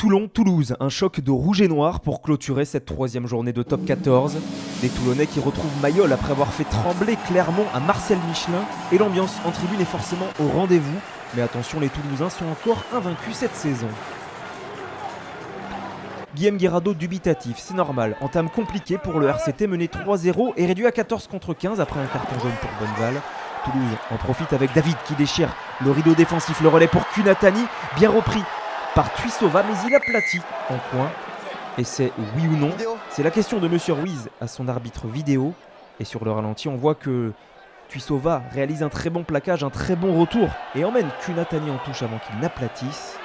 Toulon-Toulouse, un choc de rouge et noir pour clôturer cette troisième journée de top 14. Les Toulonnais qui retrouvent Mayol après avoir fait trembler Clermont à Marcel Michelin. Et l'ambiance en tribune est forcément au rendez-vous. Mais attention, les Toulousains sont encore invaincus cette saison. Guillaume Guirado dubitatif, c'est normal. Entame compliquée pour le RCT mené 3-0 et réduit à 14 contre 15 après un carton jaune pour Bonneval. Toulouse en profite avec David qui déchire le rideau défensif, le relais pour Kunatani, bien repris par Tuisova, mais il aplatit en coin. Et c'est oui ou non? C'est la question de Monsieur Ruiz à son arbitre vidéo. Et sur le ralenti, on voit que Tuisova réalise un très bon plaquage, un très bon retour et emmène Kunatani en touche avant qu'il n'aplatisse.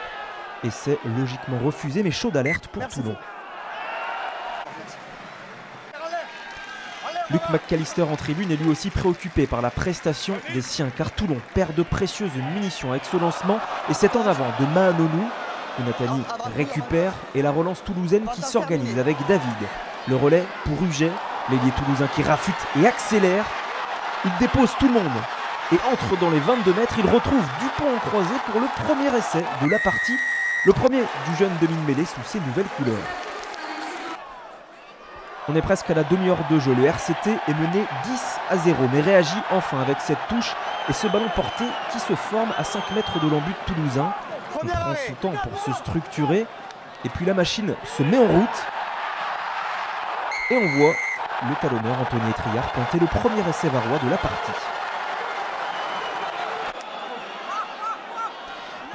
Et c'est logiquement refusé, mais chaud d'alerte pour Toulon. Luc McAllister en tribune est lui aussi préoccupé par la prestation des siens, car Toulon perd de précieuses munitions avec ce lancement et c'est en avant de Mahanonou. Kunatani récupère et la relance toulousaine qui s'organise avec David. Le relais pour Huget, l'ailier toulousain qui rafute et accélère. Il dépose tout le monde et entre dans les 22 mètres. Il retrouve Dupont en croisé pour le premier essai de la partie. Le premier du jeune demi-mêlée sous ses nouvelles couleurs. On est presque à la demi-heure de jeu. Le RCT est mené 10-0 mais réagit enfin avec cette touche et ce ballon porté qui se forme à 5 mètres de l'embut toulousain. Il prend son temps pour se structurer et puis la machine se met en route et on voit le talonneur Anthony Etriard pointer le premier essai varois de la partie.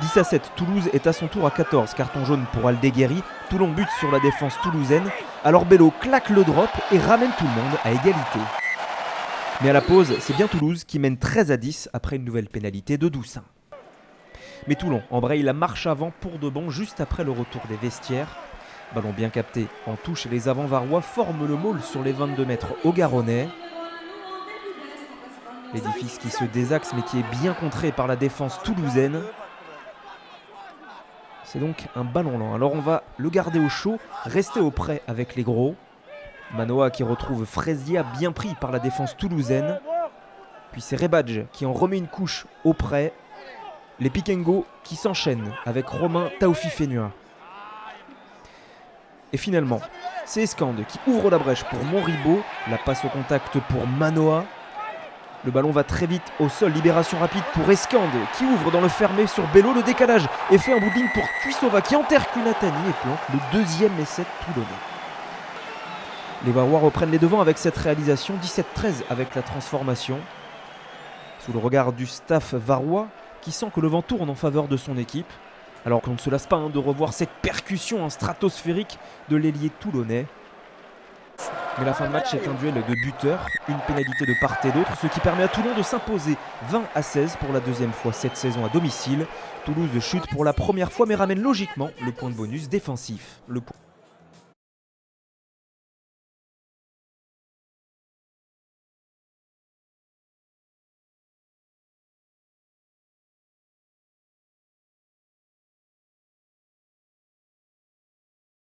10-7, Toulouse est à son tour à 14, carton jaune pour Aldeguerri. Toulon bute sur la défense toulousaine, alors Bello claque le drop et ramène tout le monde à égalité. Mais à la pause, c'est bien Toulouse qui mène 13-10 après une nouvelle pénalité de Doussin. Mais Toulon embraye la marche avant pour de bon juste après le retour des vestiaires. Ballon bien capté en touche et les avants varois forment le maul sur les 22 mètres au Garonnais. L'édifice qui se désaxe mais qui est bien contré par la défense toulousaine. C'est donc un ballon lent. Alors on va le garder au chaud, rester au près avec les gros. Manoa qui retrouve Frezia bien pris par la défense toulousaine. Puis c'est Rebadge qui en remet une couche au près. Les Pikengo qui s'enchaînent avec Romain Taofi-Fénua. Et finalement, c'est Escande qui ouvre la brèche pour Monribaud. La passe au contact pour Manoa. Le ballon va très vite au sol, libération rapide pour Escande qui ouvre dans le fermé sur Bello. Le décalage est fait en bout de ligne pour Tuisova qui enterre Kunatani et plante le deuxième essai toulonnais. Les Varois reprennent les devants avec cette réalisation, 17-13 avec la transformation. Sous le regard du staff varois qui sent que le vent tourne en faveur de son équipe. Alors qu'on ne se lasse pas de revoir cette percussion stratosphérique de l'ailier toulonnais. Mais la fin de match est un duel de buteurs, une pénalité de part et d'autre, ce qui permet à Toulon de s'imposer 20-16 pour la deuxième fois cette saison à domicile. Toulouse chute pour la première fois mais ramène logiquement le point de bonus défensif.